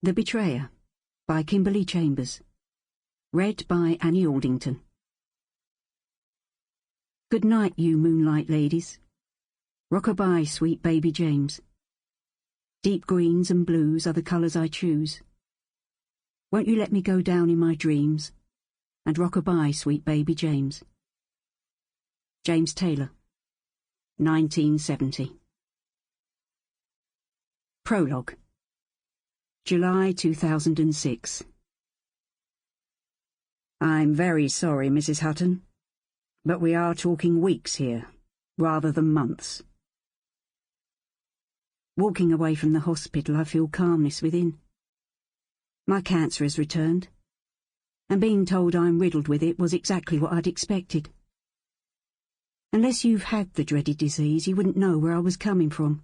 The Betrayer by Kimberley Chambers. Read by Annie Aldington. Good night, you moonlight ladies. Rock-a-bye, sweet baby James. Deep greens and blues are the colours I choose. Won't you let me go down in my dreams, and rock-a-bye, sweet baby James. James Taylor, 1970. Prologue. July 2006. I'm very sorry, Mrs. Hutton, but we are talking weeks here, rather than months. Walking away from the hospital, I feel calmness within. My cancer has returned, and being told I'm riddled with it was exactly what I'd expected. Unless you've had the dreaded disease, you wouldn't know where I was coming from.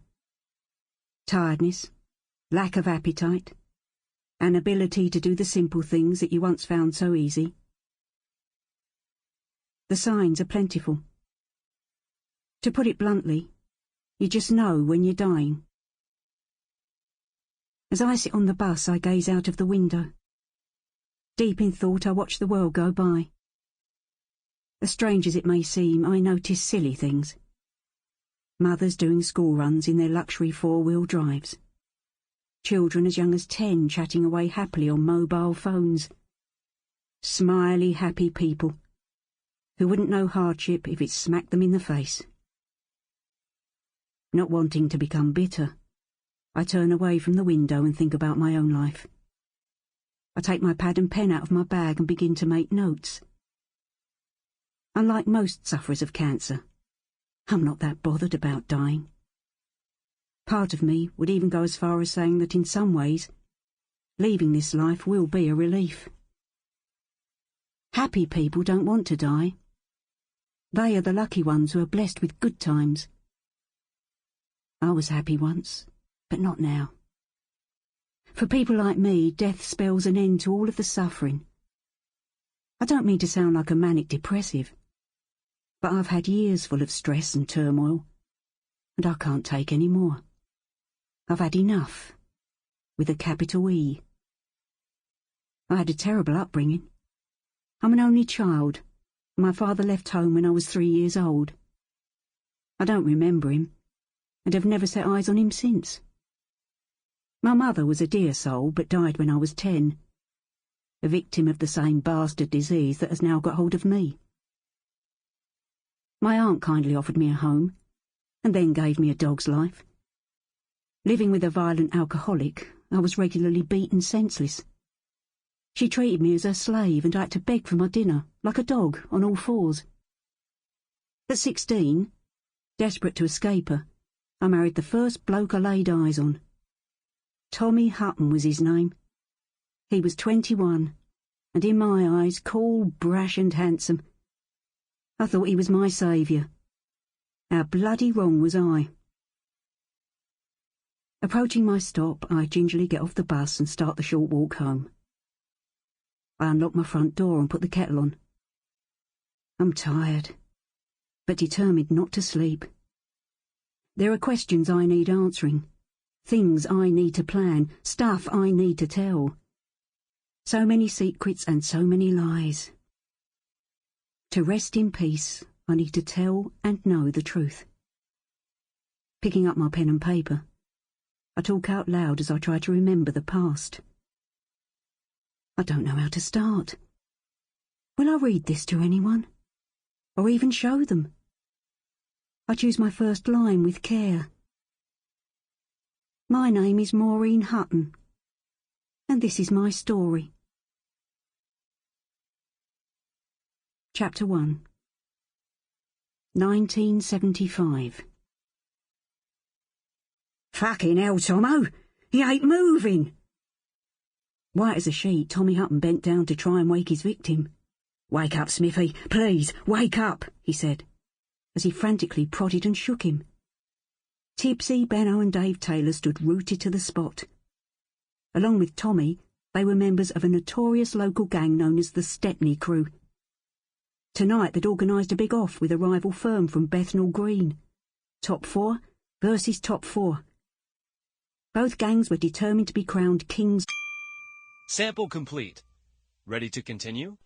Tiredness, lack of appetite, an ability to do the simple things that you once found so easy. The signs are plentiful. To put it bluntly, you just know when you're dying. As I sit on the bus, I gaze out of the window. Deep in thought, I watch the world go by. As strange as it may seem, I notice silly things. Mothers doing school runs in their luxury four-wheel drives. Children as young as 10 chatting away happily on mobile phones. Smiley, happy people who wouldn't know hardship if it smacked them in the face. Not wanting to become bitter, I turn away from the window and think about my own life. I take my pad and pen out of my bag and begin to make notes. Unlike most sufferers of cancer, I'm not that bothered about dying. Part of me would even go as far as saying that in some ways, leaving this life will be a relief. Happy people don't want to die. They are the lucky ones who are blessed with good times. I was happy once, but not now. For people like me, death spells an end to all of the suffering. I don't mean to sound like a manic depressive, but I've had years full of stress and turmoil, and I can't take any more. I've had enough, with a capital E. I had a terrible upbringing. I'm an only child. My father left home when I was 3 years old. I don't remember him, and have never set eyes on him since. My mother was a dear soul, but died when I was 10, a victim of the same bastard disease that has now got hold of me. My aunt kindly offered me a home, and then gave me a dog's life. Living with a violent alcoholic, I was regularly beaten senseless. She treated me as her slave, and I had to beg for my dinner, like a dog, on all fours. At 16, desperate to escape her, I married the first bloke I laid eyes on. Tommy Hutton was his name. He was 21, and in my eyes cool, brash and handsome. I thought he was my saviour. How bloody wrong was I? Approaching my stop, I gingerly get off the bus and start the short walk home. I unlock my front door and put the kettle on. I'm tired, but determined not to sleep. There are questions I need answering, things I need to plan, stuff I need to tell. So many secrets and so many lies. To rest in peace, I need to tell and know the truth. Picking up my pen and paper, I talk out loud as I try to remember the past. I don't know how to start. Will I read this to anyone? Or even show them? I choose my first line with care. My name is Maureen Hutton, and this is my story. Chapter 1. 1975. Fucking hell, Tomo! He ain't moving! White as a sheet, Tommy Hutton bent down to try and wake his victim. "Wake up, Smithy, please, wake up," he said, as he frantically prodded and shook him. Tibbsy, Benno and Dave Taylor stood rooted to the spot. Along with Tommy, they were members of a notorious local gang known as the Stepney Crew. Tonight they'd organised a big off with a rival firm from Bethnal Green. Top 4 versus top 4. Both gangs were determined to be crowned kings Sample complete. Ready to continue?